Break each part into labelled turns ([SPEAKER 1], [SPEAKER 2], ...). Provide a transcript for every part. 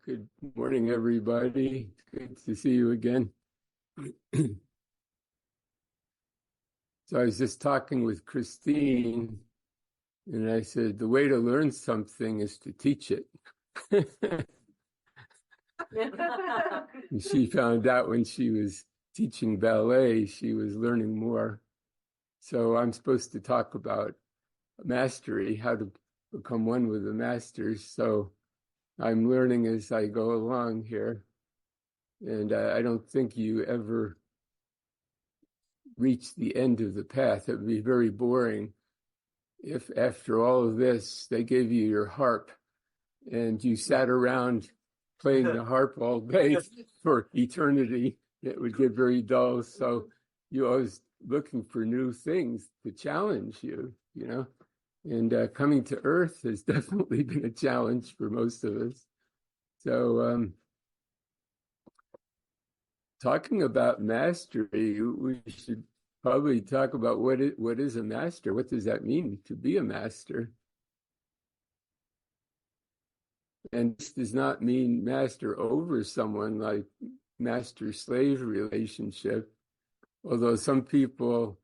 [SPEAKER 1] Good morning, everybody. Good to see you again. So I was just talking with Christine, and I said, the way to learn something is to teach it. And she found out when she was teaching ballet, she was learning more. So I'm supposed to talk about mastery, how to become one with the masters. So I'm learning as I go along here. And I don't think you ever reach the end of the path. It would be very boring if after all of this, they gave you your harp and you sat around playing the harp all day for eternity. It would get very dull. So you're always looking for new things to challenge you, you know. And coming to Earth has definitely been a challenge for most of us. So talking about mastery, we should probably talk about what is a master. What does that mean to be a master? And this does not mean master over someone, like master-slave relationship. Although some people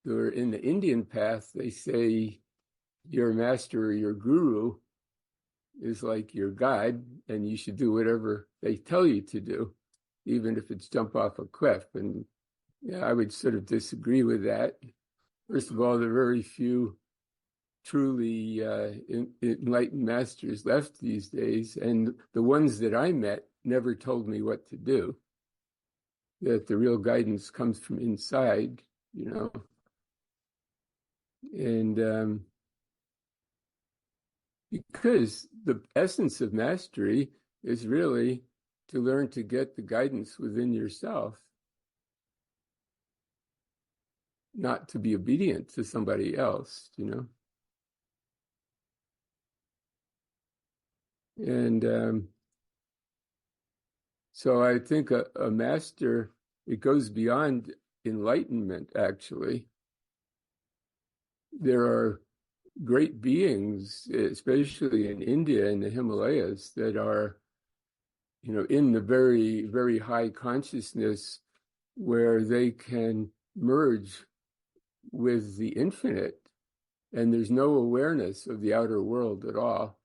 [SPEAKER 1] who are in the Indian path, they say your master or your guru is like your guide, and you should do whatever they tell you to do, even if it's jump off a cliff. And yeah, I would sort of disagree with that. First of all, there are very few truly enlightened masters left these days, and the ones that I met never told me what to do. That the real guidance comes from inside, you know. And because the essence of mastery is really to learn to get the guidance within yourself, not to be obedient to somebody else, you know. And so I think a master, it goes beyond enlightenment, actually. There are great beings, especially in India and the Himalayas, that are, you know, in the very, very high consciousness where they can merge with the infinite, and there's no awareness of the outer world at all.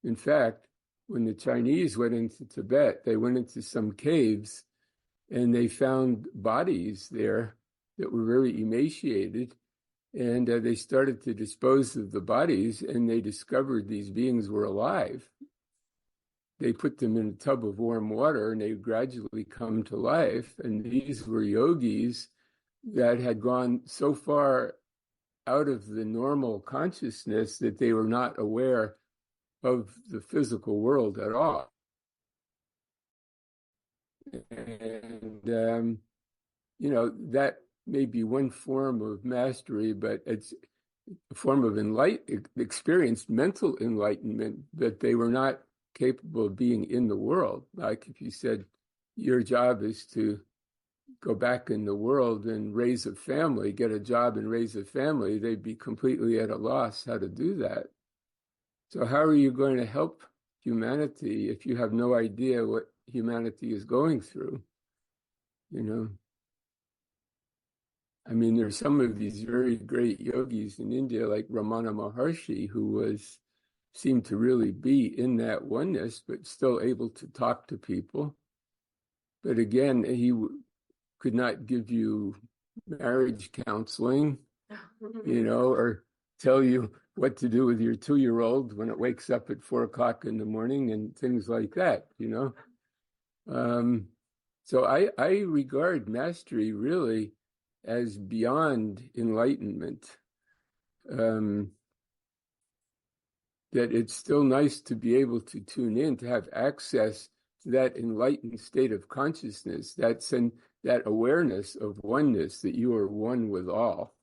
[SPEAKER 1] In fact, when the Chinese went into Tibet, they went into some caves and they found bodies there that were very emaciated. And they started to dispose of the bodies, and they discovered these beings were alive. They put them in a tub of warm water, and they gradually come to life. And these were yogis that had gone so far out of the normal consciousness that they were not aware of the physical world at all. And, you know, that may be one form of mastery, but it's a form of experienced mental enlightenment, that they were not capable of being in the world. Like if you said, your job is to go back in the world and raise a family, get a job and raise a family, they'd be completely at a loss how to do that. So how are you going to help humanity if you have no idea what humanity is going through? You know? I mean, there's some of these very great yogis in India, like Ramana Maharshi, who seemed to really be in that oneness, but still able to talk to people. But again, he could not give you marriage counseling, you know, or tell you what to do with your 2-year-old when it wakes up at 4 o'clock in the morning and things like that, you know. So I regard mastery really as beyond enlightenment, that it's still nice to be able to tune in, to have access to that enlightened state of consciousness, that awareness of oneness, that you are one with all.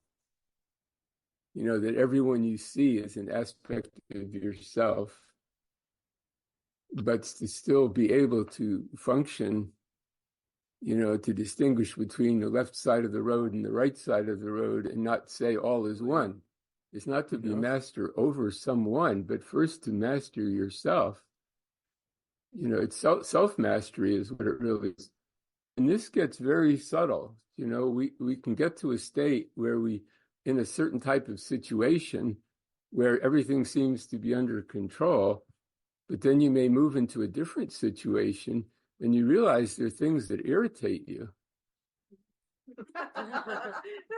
[SPEAKER 1] You know, that everyone you see is an aspect of yourself, but to still be able to function, you know, to distinguish between the left side of the road and the right side of the road and not say all is one. It's not to be master over someone, but first to master yourself it's self-mastery is what it really is. And this gets very subtle. We can get to a state where in a certain type of situation where everything seems to be under control, but then you may move into a different situation and you realize there are things that irritate you.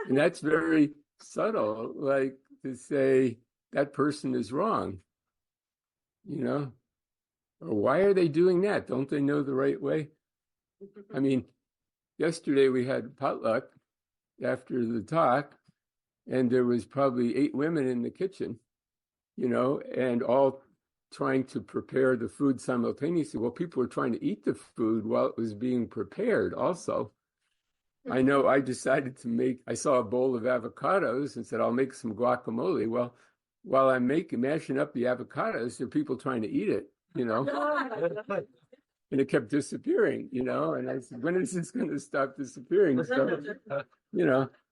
[SPEAKER 1] And that's very subtle, like to say that person is wrong, or why are they doing that? Don't they know the right way? I mean, yesterday we had potluck after the talk, and there was probably 8 women in the kitchen, and all trying to prepare the food simultaneously. Well, people were trying to eat the food while it was being prepared also. I know I decided I saw a bowl of avocados and said, I'll make some guacamole. Well, while I'm mashing up the avocados, there are people trying to eat it, and it kept disappearing, and I said, when is this going to stop disappearing? So,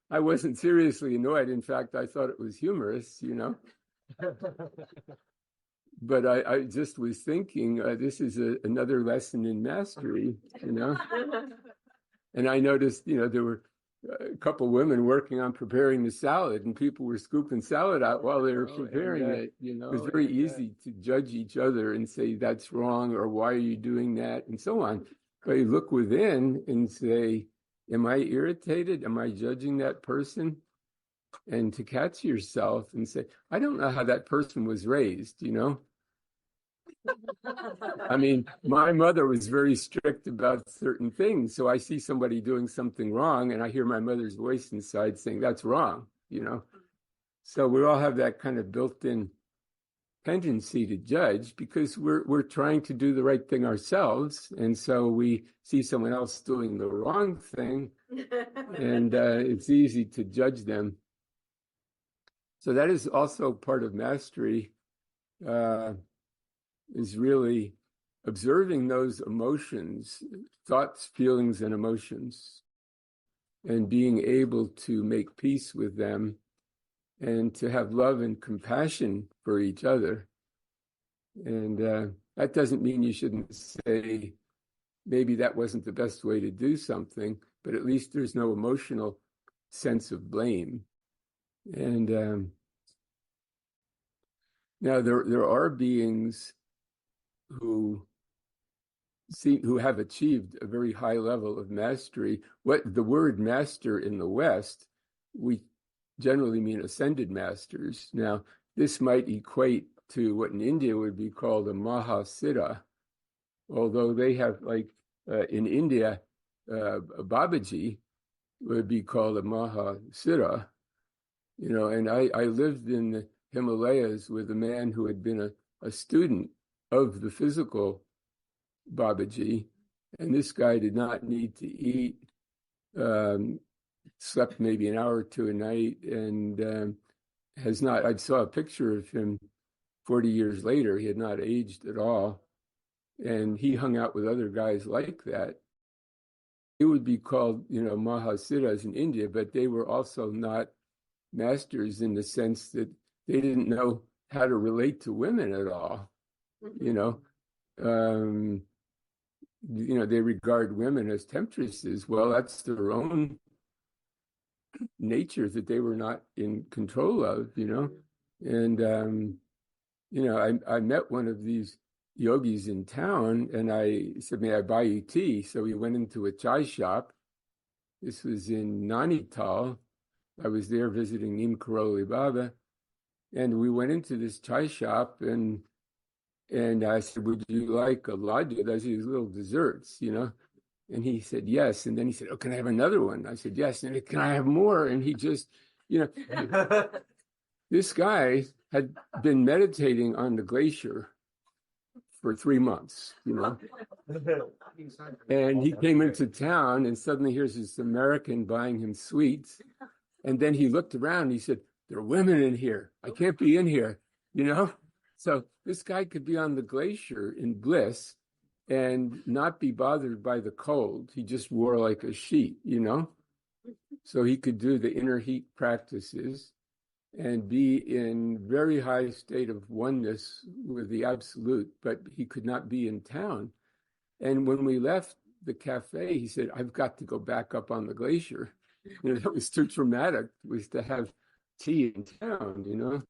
[SPEAKER 1] I wasn't seriously annoyed. In fact, I thought it was humorous, But I just was thinking, this is another lesson in mastery, And I noticed, there were a couple women working on preparing the salad, and people were scooping salad out while they were preparing it. It was very easy to judge each other and say, that's wrong, or why are you doing that, and so on. But you look within and say, am I irritated? Am I judging that person? And to catch yourself and say, I don't know how that person was raised, I mean, my mother was very strict about certain things. So I see somebody doing something wrong and I hear my mother's voice inside saying, that's wrong, So we all have that kind of built-in tendency to judge because we're trying to do the right thing ourselves. And so we see someone else doing the wrong thing and it's easy to judge them. So that is also part of mastery, is really observing those emotions, thoughts, feelings, and emotions, and being able to make peace with them and to have love and compassion for each other. And that doesn't mean you shouldn't say, maybe that wasn't the best way to do something, but at least there's no emotional sense of blame. And now there are beings who have achieved a very high level of mastery. What the word master in the West, we generally mean ascended masters. Now, this might equate to what in India would be called a Mahasiddha, although they have, like in India, Babaji would be called a Mahasiddha. And I lived in the Himalayas with a man who had been a student of the physical Babaji, and this guy did not need to eat, slept maybe an hour or two a night, and has not, I saw a picture of him 40 years later, he had not aged at all, and he hung out with other guys like that. It would be called, Mahasiddhas in India, but they were also not masters in the sense that they didn't know how to relate to women at all. They regard women as temptresses. Well, that's their own nature that they were not in control of, And, I met one of these yogis in town and I said, may I buy you tea? So we went into a chai shop. This was in Nainital. I was there visiting Neem Karoli Baba. And we went into this chai shop and I said, would you like a laddu? Those are these little desserts, And he said, yes. And then he said, oh, can I have another one? I said, yes. And can I have more? And he just, this guy had been meditating on the glacier for 3 months, And he came into town and suddenly here's this American buying him sweets. And then he looked around and he said, there are women in here. I can't be in here, So this guy could be on the glacier in bliss and not be bothered by the cold. He just wore like a sheet, So he could do the inner heat practices and be in very high state of oneness with the absolute, but he could not be in town. And when we left the cafe, he said, I've got to go back up on the glacier. That was too traumatic, was to have tea in town.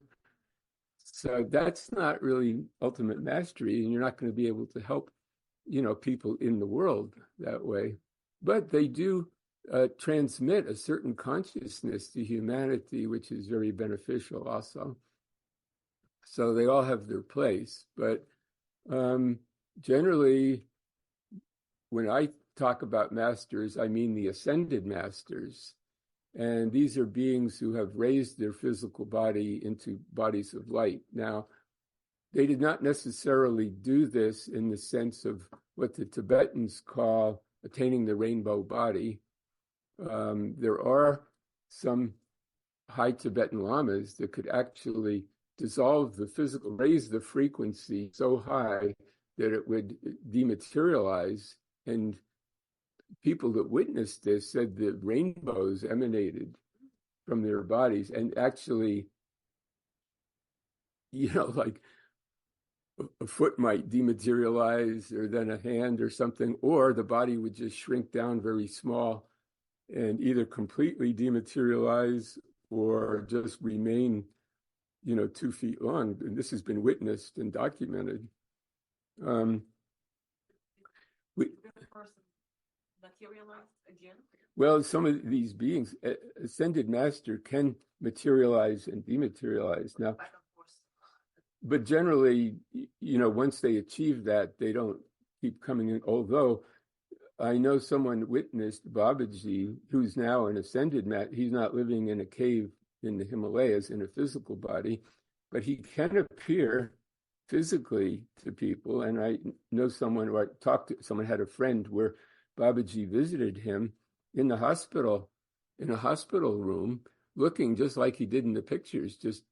[SPEAKER 1] So that's not really ultimate mastery, and you're not going to be able to help, people in the world that way. But they do transmit a certain consciousness to humanity, which is very beneficial also. So they all have their place. But generally, when I talk about masters, I mean the ascended masters. And these are beings who have raised their physical body into bodies of light. Now, they did not necessarily do this in the sense of what the Tibetans call attaining the rainbow body. There are some high Tibetan lamas that could actually dissolve the physical, raise the frequency so high that it would dematerialize. And people that witnessed this said that rainbows emanated from their bodies, and actually, like a foot might dematerialize, or then a hand or something, or the body would just shrink down very small and either completely dematerialize or just remain, 2 feet long. And this has been witnessed and documented.
[SPEAKER 2] Materialized again?
[SPEAKER 1] Well, some of these beings, ascended master can materialize and dematerialize. Now, but generally, once they achieve that, they don't keep coming in. Although I know someone witnessed Babaji, who's now an ascended master. He's not living in a cave in the Himalayas in a physical body, but he can appear physically to people. And I know someone, or I talked to someone, had a friend where Babaji visited him in a hospital room, looking just like he did in the pictures. Just,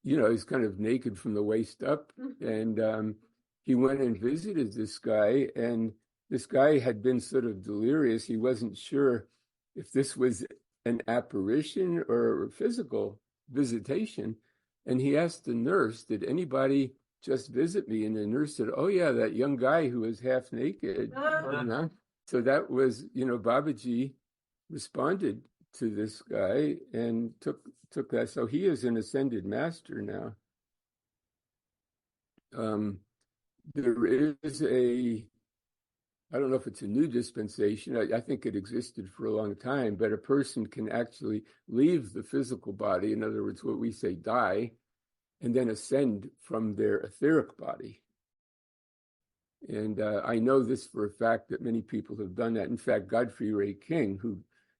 [SPEAKER 1] he's kind of naked from the waist up. And he went and visited this guy, and this guy had been sort of delirious. He wasn't sure if this was an apparition or a physical visitation. And he asked the nurse, did anybody just visit me? And the nurse said, oh yeah, that young guy who was half naked. So that was, Babaji responded to this guy and took that. So he is an ascended master now. There is I don't know if it's a new dispensation. I think it existed for a long time, but a person can actually leave the physical body, in other words, what we say die, and then ascend from their etheric body. And I know this for a fact that many people have done that. In fact, Godfrey Ray King, who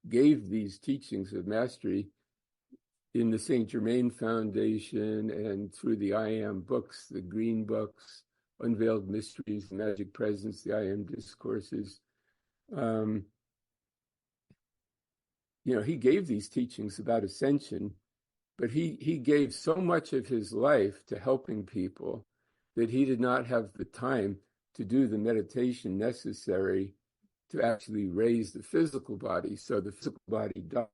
[SPEAKER 1] gave these teachings of mastery in the St. Germain Foundation and through the I Am books, the Green Books, Unveiled Mysteries, Magic Presence, the I Am Discourses, he gave these teachings about ascension, but he gave so much of his life to helping people that he did not have the time to do the meditation necessary to actually raise the physical body. So the physical body died.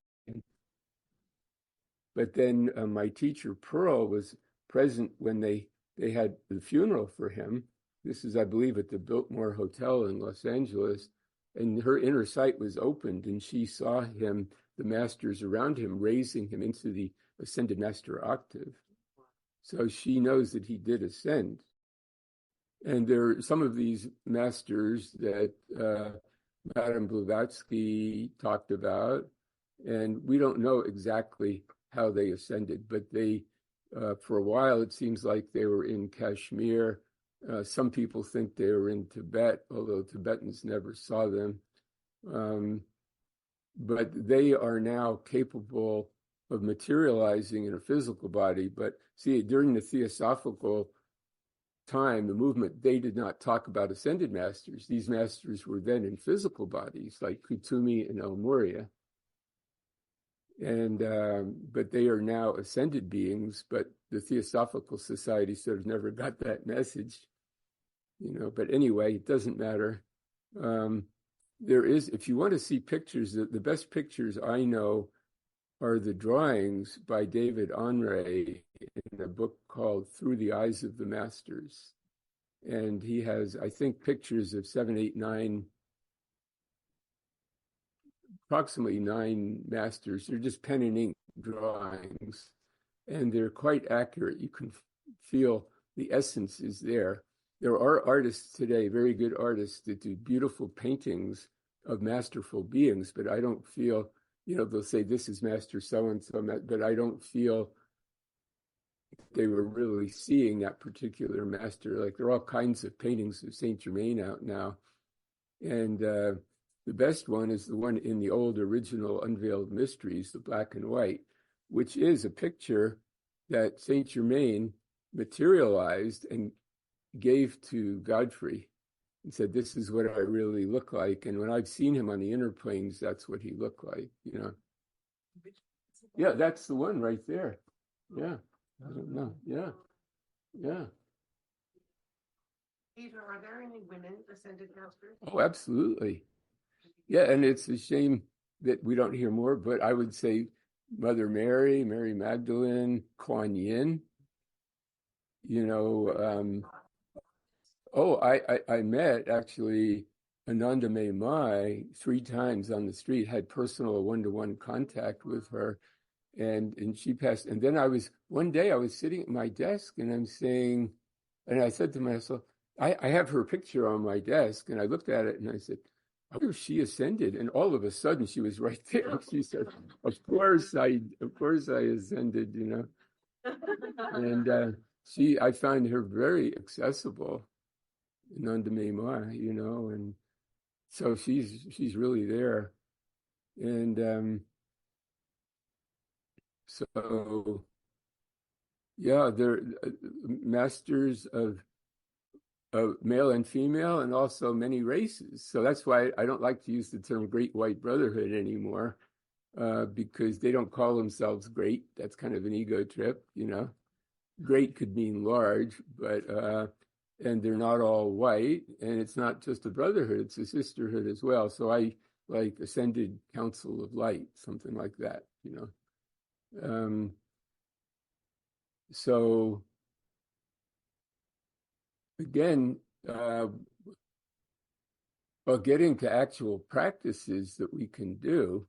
[SPEAKER 1] But then my teacher, Pearl, was present when they had the funeral for him. This is, I believe, at the Biltmore Hotel in Los Angeles. And her inner sight was opened, and she saw him, the masters around him, raising him into the ascended master octave. So she knows that he did ascend. And there are some of these masters that Madame Blavatsky talked about, and we don't know exactly how they ascended, but they, for a while, it seems like they were in Kashmir. Some people think they were in Tibet, although Tibetans never saw them. But they are now capable of materializing in a physical body. But see, during the Theosophical time, the movement, they did not talk about ascended masters. These masters were then in physical bodies, like Kutumi and El Moria. And but they are now ascended beings, but the Theosophical Society sort of never got that message, But anyway, it doesn't matter. There is, if you want to see pictures, the best pictures I know are the drawings by David Honore in a book called Through the Eyes of the Masters. And he has, I think, pictures of 7, 8, 9, approximately 9 masters. They're just pen and ink drawings, and they're quite accurate. You can feel the essence is there. There are artists today, very good artists, that do beautiful paintings of masterful beings, but I don't feel, they'll say this is Master so-and-so, but I don't feel they were really seeing that particular master. Like, there are all kinds of paintings of Saint Germain out now. And the best one is the one in the old original Unveiled Mysteries, the black and white, which is a picture that Saint Germain materialized and gave to Godfrey and said, this is what I really look like. And when I've seen him on the inner planes, that's what he looked like, Yeah, that's the one right there. Yeah. I don't know. Yeah. Yeah.
[SPEAKER 2] Peter, are there any women ascended masters?
[SPEAKER 1] Oh, absolutely. Yeah, and it's a shame that we don't hear more, but I would say Mother Mary, Mary Magdalene, Kuan Yin, I met actually Anandamayi Mai 3 times on the street, had personal one-to-one contact with her. And she passed. And then one day I was sitting at my desk and I said to myself, I have her picture on my desk. And I looked at it and I said, I wonder if she ascended. And all of a sudden she was right there. She said, of course I ascended, And I find her very accessible, Anandamayi Mai, and so she's really there. And so, yeah, they're masters of male and female, and also many races. So that's why I don't like to use the term Great White Brotherhood anymore, because they don't call themselves great. That's kind of an ego trip, Great could mean large, but and they're not all white, and it's not just a brotherhood; it's a sisterhood as well. So I like Ascended Council of Light, something like that, So again, getting to actual practices that we can do,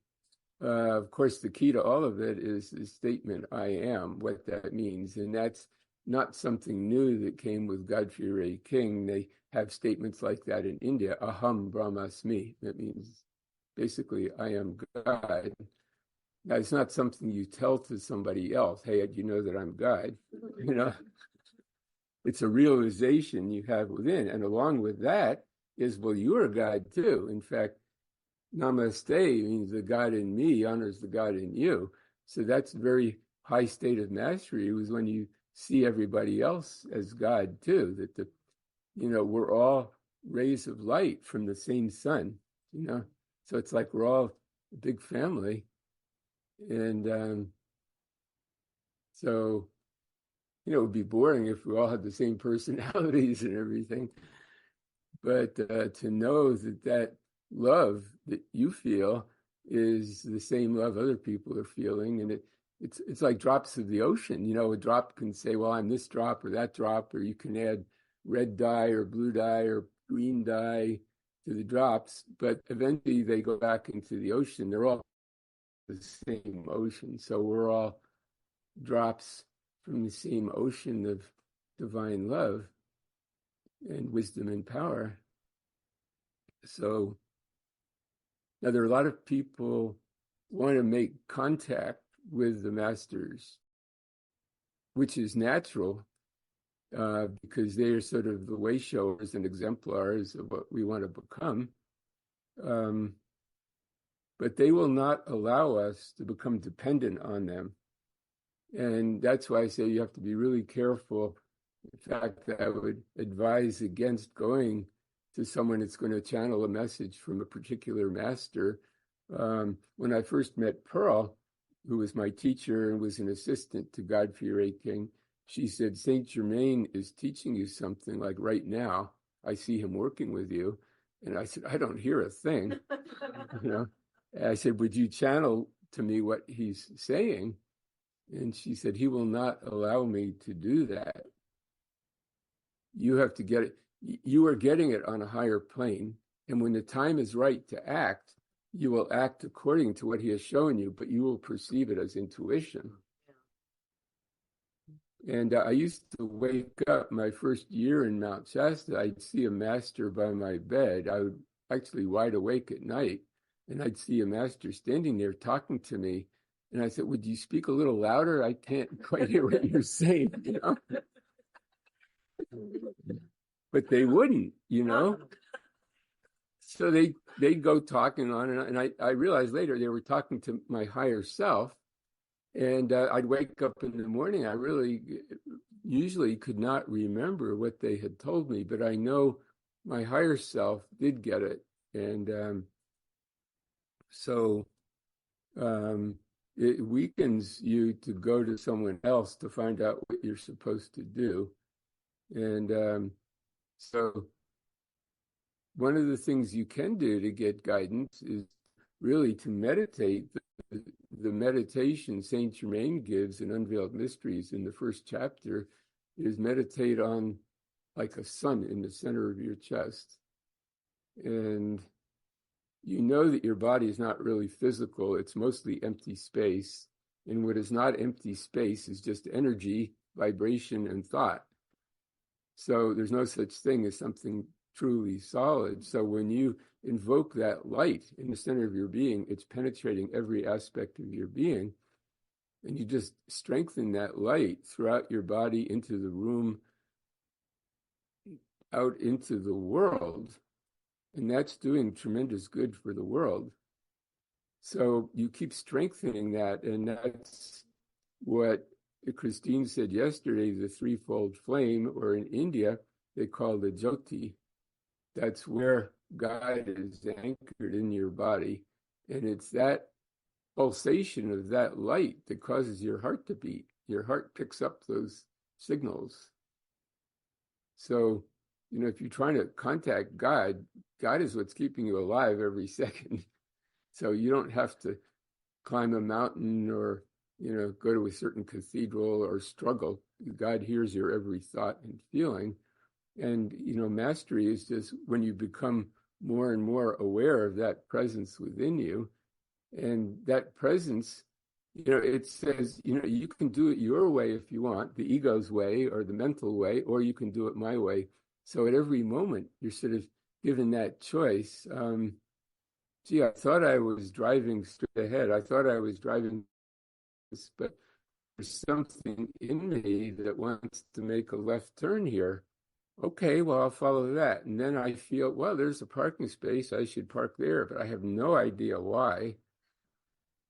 [SPEAKER 1] of course, the key to all of it is the statement, I am, what that means. And that's not something new that came with Godfrey Ray King. They have statements like that in India, Aham Brahmasmi. That means basically, I am God. Now, it's not something you tell to somebody else. Hey, do you know that I'm God? It's a realization you have within. And along with that is, well, you're a God too. In fact, Namaste means the God in me honors the God in you. So that's a very high state of mastery, was when you see everybody else as God too, that we're all rays of light from the same sun, So it's like we're all a big family. And so, it would be boring if we all had the same personalities and everything. But to know that love that you feel is the same love other people are feeling, and it's like drops of the ocean. A drop can say, well, I'm this drop or that drop, or you can add red dye or blue dye or green dye to the drops, but eventually they go back into the ocean. They're all the same ocean. So we're all drops from the same ocean of divine love and wisdom and power. So now there are a lot of people want to make contact with the masters, which is natural, because they are sort of the way showers and exemplars of what we want to become. But they will not allow us to become dependent on them. And that's why I say you have to be really careful. In fact, I would advise against going to someone that's going to channel a message from a particular master. When I first met Pearl, who was my teacher and was an assistant to Godfrey Ray King, she said, Saint Germain is teaching you something, like right now. I see him working with you. And I said, I don't hear a thing. And I said, would you channel to me what he's saying. And she said, he will not allow me to do that. You have to get it. You are getting it on a higher plane. And when the time is right to act, you will act according to what he has shown you, but you will perceive it as intuition. And I used to wake up my first year in Mount Shasta. I'd see a master by my bed. I would actually wide awake at night, and I'd see a master standing there talking to me. And I said, would you speak a little louder? I can't quite hear what you're saying, But they wouldn't, So they'd go talking on, and I realized later they were talking to my higher self. And I'd wake up in the morning. I really usually could not remember what they had told me, but I know my higher self did get it. And so it weakens you to go to someone else to find out what you're supposed to do. And so one of the things you can do to get guidance is really to meditate. The meditation Saint Germain gives in Unveiled Mysteries in the first chapter is meditate on like a sun in the center of your chest. And you know that your body is not really physical, it's mostly empty space. And what is not empty space is just energy, vibration, and thought. So there's no such thing as something truly solid. So when you invoke that light in the center of your being, it's penetrating every aspect of your being. And you just strengthen that light throughout your body, into the room, out into the world. And that's doing tremendous good for the world. So you keep strengthening that. And that's what Christine said yesterday, the threefold flame, or in India, they call the Jyoti. That's where God is anchored in your body. And it's that pulsation of that light that causes your heart to beat. Your heart picks up those signals. So, if you're trying to contact God, God is what's keeping you alive every second. So you don't have to climb a mountain or, go to a certain cathedral or struggle. God hears your every thought and feeling. And, mastery is just when you become more and more aware of that presence within you. And that presence, it says, you can do it your way if you want, the ego's way or the mental way, or you can do it my way. So at every moment, you're sort of given that choice. I thought I was driving straight ahead. I thought I was driving this, but there's something in me that wants to make a left turn here. Okay, well, I'll follow that. And then I feel, well, there's a parking space. I should park there, but I have no idea why.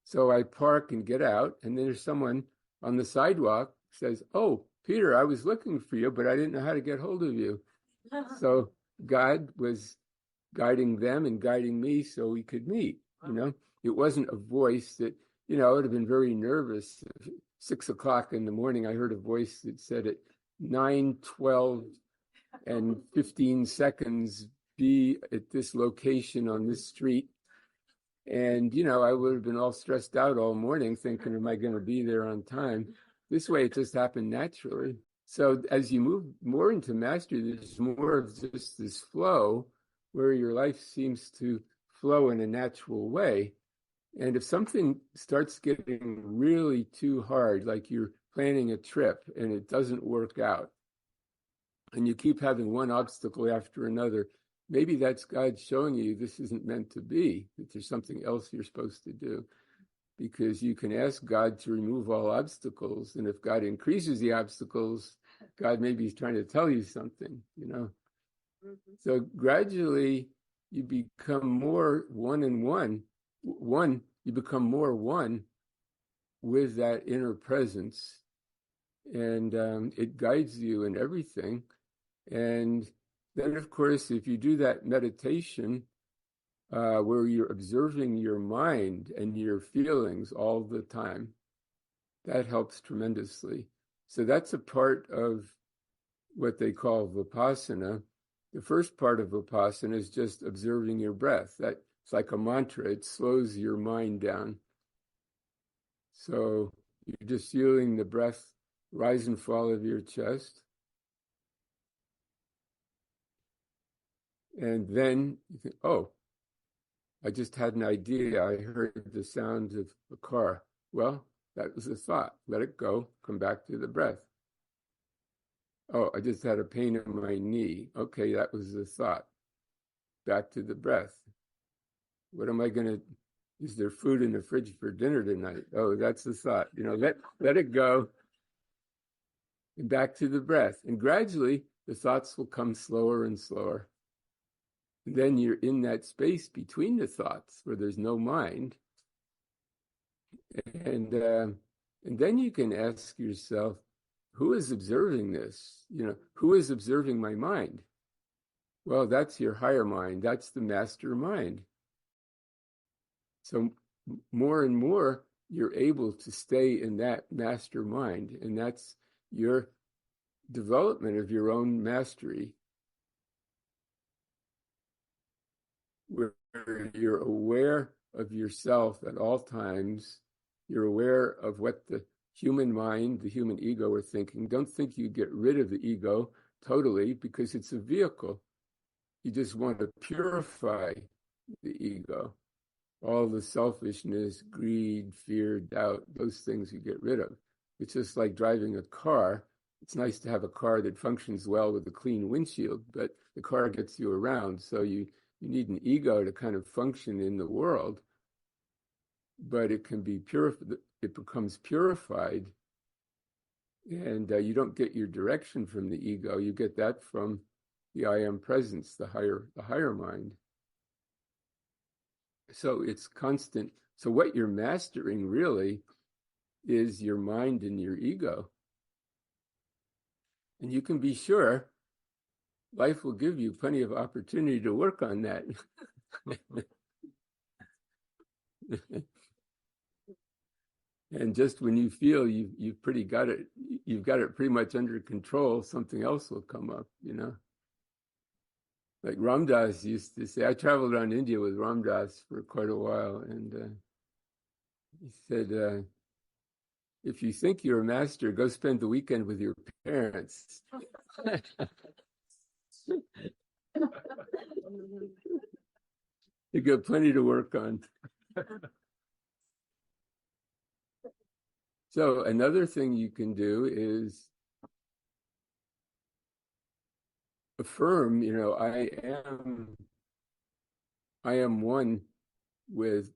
[SPEAKER 1] So I park and get out, and then there's someone on the sidewalk says, oh, Peter, I was looking for you, but I didn't know how to get hold of you. So God was guiding them and guiding me so we could meet, It wasn't a voice that, I would have been very nervous. 6 o'clock in the morning, I heard a voice that said at 9:12 and 15 seconds, be at this location on this street. And, I would have been all stressed out all morning thinking, am I going to be there on time? This way, it just happened naturally. So as you move more into mastery, there's more of just this flow where your life seems to flow in a natural way. And if something starts getting really too hard, like you're planning a trip and it doesn't work out, and you keep having one obstacle after another, maybe that's God showing you this isn't meant to be, that there's something else you're supposed to do. Because you can ask God to remove all obstacles, and if God increases the obstacles, God maybe is trying to tell you something, Mm-hmm. So gradually you become more one and one. You become more one with that inner presence, and it guides you in everything. And then, of course, if you do that meditation where you're observing your mind and your feelings all the time, that helps tremendously. So that's a part of what they call vipassana. The first part of vipassana is just observing your breath. That's like a mantra. It slows your mind down. So you're just feeling the breath rise and fall of your chest. And then you think, oh, I just had an idea. I heard the sound of a car. Well, that was a thought. Let it go. Come back to the breath. Oh, I just had a pain in my knee. Okay, that was a thought. Back to the breath. What am I going to, is there food in the fridge for dinner tonight? Oh, that's the thought. Let it go. And back to the breath. And gradually, the thoughts will come slower and slower. And then you're in that space between the thoughts where there's no mind. And then you can ask yourself, who is observing this? Who is observing my mind? Well, that's your higher mind. That's the master mind. So more and more, you're able to stay in that master mind. And that's your development of your own mastery, where you're aware of yourself at all times. You're aware of what the human mind, the human ego are thinking. Don't think you get rid of the ego totally, because it's a vehicle. You just want to purify the ego. All the selfishness, greed, fear, doubt, those things you get rid of. It's just like driving a car. It's nice to have a car that functions well with a clean windshield, but the car gets you around. So you need an ego to kind of function in the world, but it can be purified. It becomes purified, and you don't get your direction from the ego. You get that from the I am presence, the higher mind. So it's constant. So what you're mastering really is your mind and your ego. And you can be sure life will give you plenty of opportunity to work on that. And just when you feel you've pretty got it, you've got it pretty much under control, something else will come up, Like Ram Dass used to say, I traveled around India with Ram Dass for quite a while, and he said, if you think you're a master, go spend the weekend with your parents. You got plenty to work on. So another thing you can do is affirm, I am one with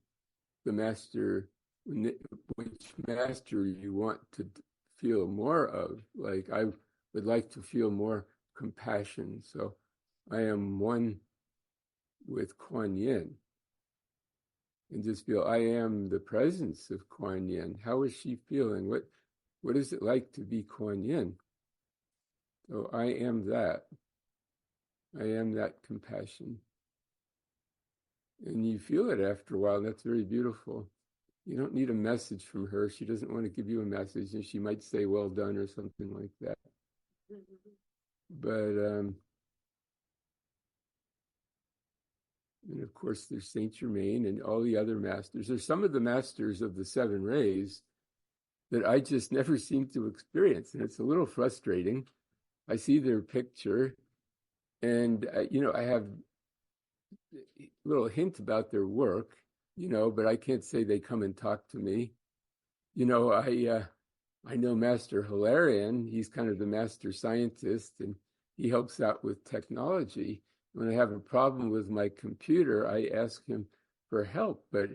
[SPEAKER 1] the master. Which master you want to feel more of? Like, I would like to feel more compassion. So I am one with Kuan Yin. And just feel, I am the presence of Kuan Yin. How is she feeling? What is it like to be Kuan Yin? So I am that. I am that compassion. And you feel it after a while. That's very beautiful. You don't need a message from her. She doesn't want to give you a message, and she might say, well done, or something like that. But, and of course, there's Saint Germain and all the other masters. There's some of the masters of the seven rays that I just never seem to experience. And it's a little frustrating. I see their picture, and, I have a little hint about their work, but I can't say they come and talk to me. I know Master Hilarion. He's kind of the master scientist, and he helps out with technology. When I have a problem with my computer, I ask him for help, but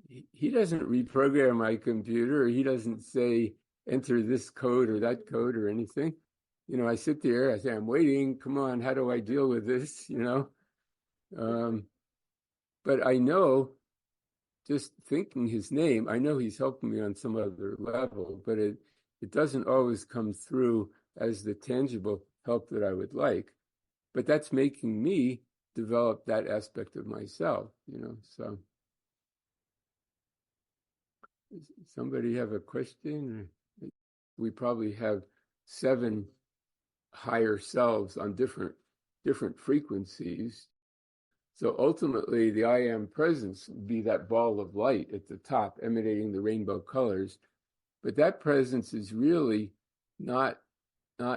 [SPEAKER 1] he doesn't reprogram my computer. He doesn't say, enter this code or that code or anything. I sit there, I say, I'm waiting. Come on, how do I deal with this? But I know, just thinking his name, I know he's helping me on some other level, but it doesn't always come through as the tangible help that I would like. But that's making me develop that aspect of myself, so. Does somebody have a question? We probably have 7 higher selves on different frequencies. So ultimately, the I am presence would be that ball of light at the top, emanating the rainbow colors. But that presence is really not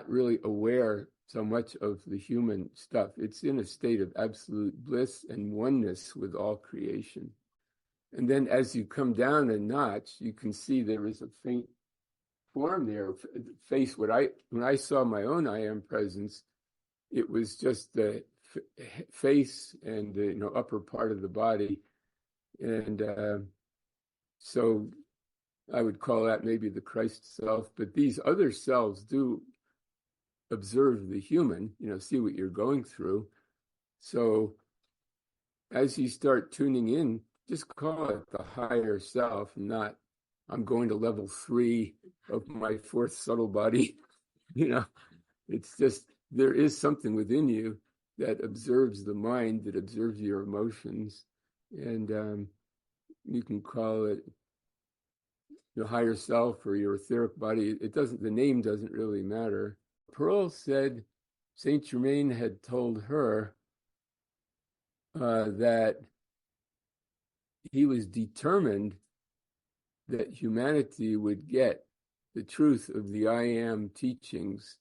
[SPEAKER 1] really aware so much of the human stuff. It's in a state of absolute bliss and oneness with all creation. And then as you come down a notch, you can see there is a faint form there. Face when I saw my own I am presence, it was just the face and the upper part of the body, and so I would call that maybe the Christ self. But these other selves do observe the human, see what you're going through. So as you start tuning in, just call it the higher self, not I'm going to level 3 of my fourth subtle body. It's just there is something within you that observes the mind, that observes your emotions, and you can call it your higher self or your etheric body. The name doesn't really matter. Pearl said Saint Germain had told her that he was determined that humanity would get the truth of the I am teachings,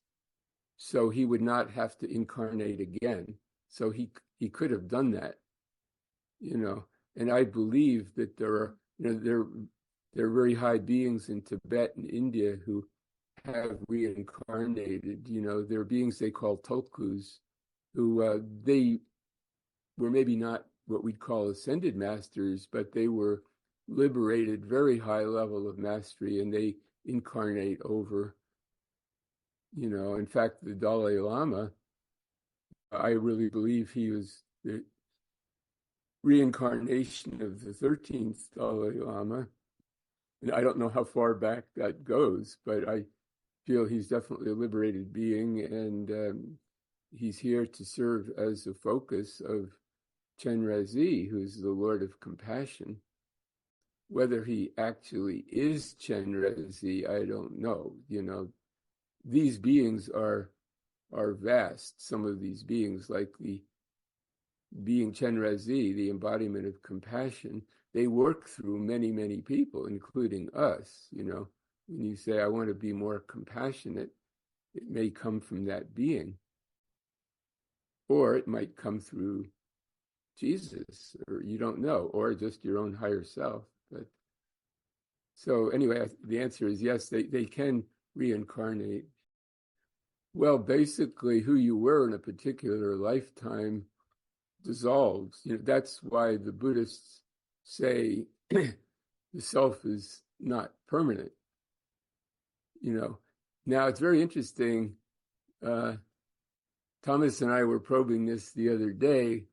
[SPEAKER 1] so he would not have to incarnate again. So he could have done that, And I believe that there are very high beings in Tibet and India who have reincarnated. There are beings they call tulkus, who they were maybe not what we'd call ascended masters, but they were liberated, very high level of mastery, and they incarnate over. In fact, the Dalai Lama, I really believe he was the reincarnation of the 13th Dalai Lama. And I don't know how far back that goes, but I feel he's definitely a liberated being, and he's here to serve as the focus of Chenrezig, who's the Lord of Compassion. Whether he actually is Chenrezig, I don't know. These beings are vast. Some of these beings, like the being Chenrezig, the embodiment of compassion, they work through many, many people, including us. When you say, I want to be more compassionate, it may come from that being. Or it might come through Jesus, or you don't know, or just your own higher self. But so anyway, the answer is yes, they can reincarnate. Well, basically, who you were in a particular lifetime dissolves. That's why the Buddhists say the self is not permanent. Now it's very interesting. Thomas and I were probing this the other day.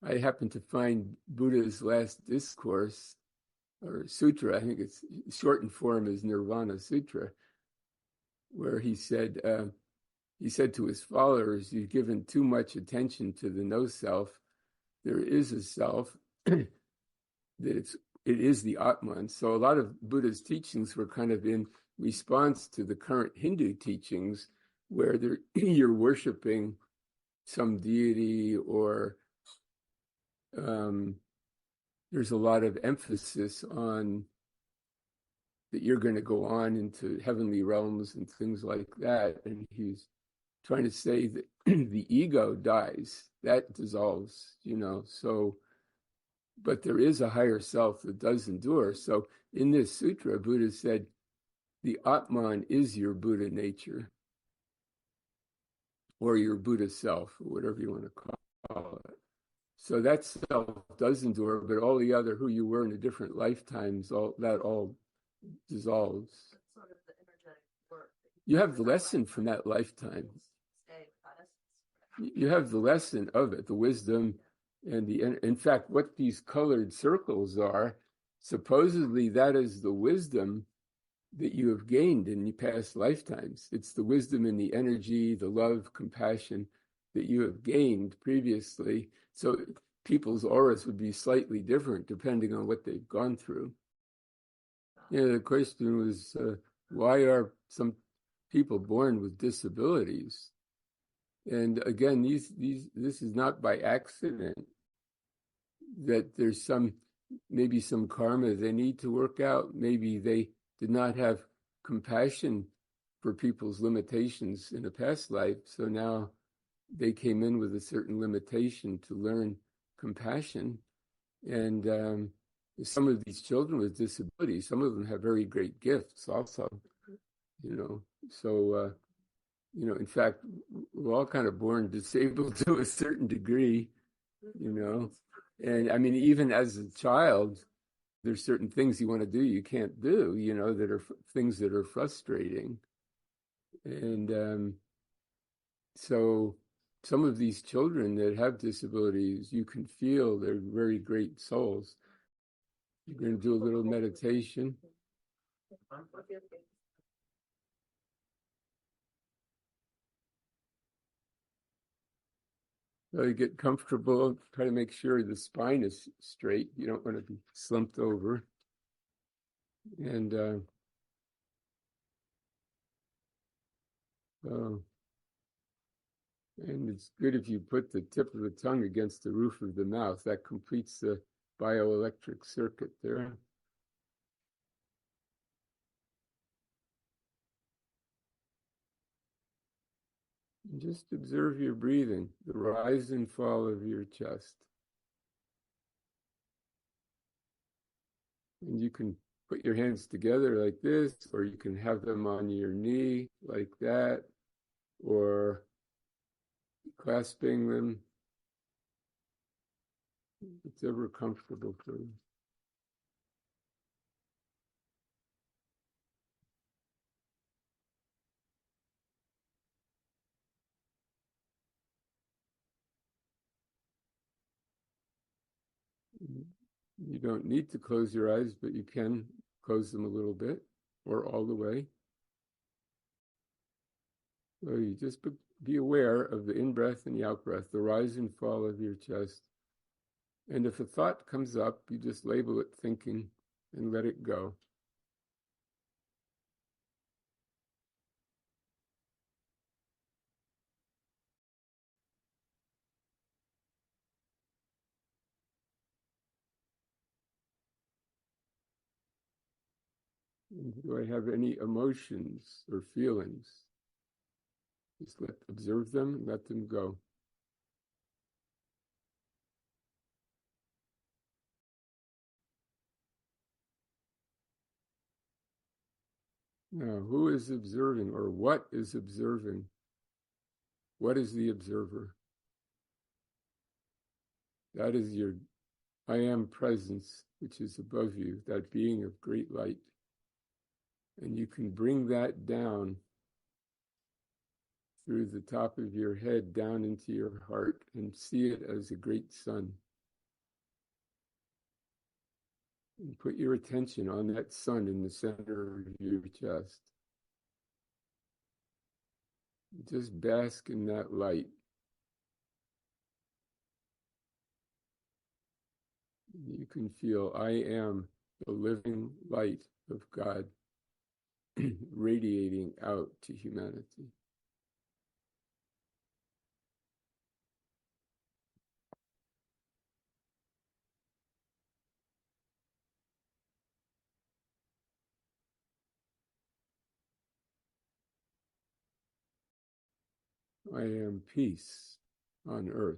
[SPEAKER 1] I happened to find Buddha's last discourse or sutra. I think it's shortened form is Nirvana Sutra, where he said to his followers, you've given too much attention to the no self. There is a self, that it is the Atman. So a lot of Buddha's teachings were kind of in response to the current Hindu teachings, where you're worshiping some deity, or there's a lot of emphasis on that you're going to go on into heavenly realms and things like that. And he's trying to say that the ego dies, that dissolves, so, but there is a higher self that does endure. So in this sutra, Buddha said, the Atman is your Buddha nature, or your Buddha self, or whatever you want to call it. So that self does endure, but all the other who you were in the different lifetimes, all dissolves.
[SPEAKER 2] Sort of the energetic work.
[SPEAKER 1] You have the lesson from that lifetime. You have the lesson of it, the wisdom, and in fact, what these colored circles are, supposedly that is the wisdom that you have gained in your past lifetimes. It's the wisdom and the energy, the love, compassion that you have gained previously. So people's auras would be slightly different depending on what they've gone through. The question was, why are some people born with disabilities? And again, this is not by accident. that there's maybe some karma they need to work out. Maybe they did not have compassion for people's limitations in a past life, so now they came in with a certain limitation to learn compassion. And some of these children with disabilities, some of them have very great gifts also, So, in fact, we're all kind of born disabled to a certain degree, And I mean, even as a child, there's certain things you want to do you can't do, that are things that are frustrating. And so some of these children that have disabilities, you can feel they're very great souls. You're going to do a little meditation. So you get comfortable, try to make sure the spine is straight. You don't want to be slumped over. And it's good if you put the tip of the tongue against the roof of the mouth. That completes the bioelectric circuit there. And just observe your breathing, the rise and fall of your chest. And you can put your hands together like this, or you can have them on your knee like that, or clasping them. It's ever comfortable for you. You don't need to close your eyes, but you can close them a little bit or all the way. So you just be aware of the in-breath and the out-breath, the rise and fall of your chest. And if a thought comes up, you just label it thinking and let it go. Do I have any emotions or feelings? Just observe them and let them go. Now, who is observing, or what is observing? What is the observer? That is your I am presence, which is above you, that being of great light. And you can bring that down through the top of your head, down into your heart, and see it as a great sun. And put your attention on that sun in the center of your chest. Just bask in that light. You can feel, I am the living light of God radiating out to humanity. I am peace on earth.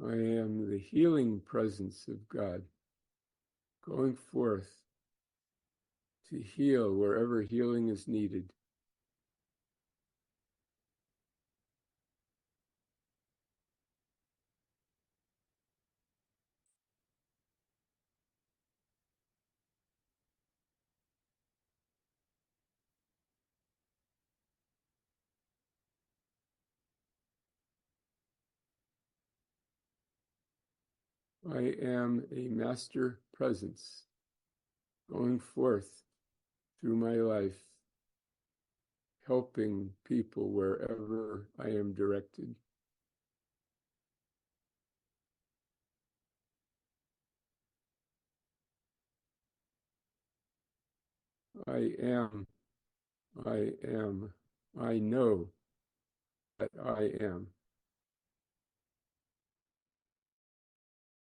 [SPEAKER 1] I am the healing presence of God, going forth to heal wherever healing is needed. I am a master presence, going forth through my life, helping people wherever I am directed. I am, I am, I know that I am.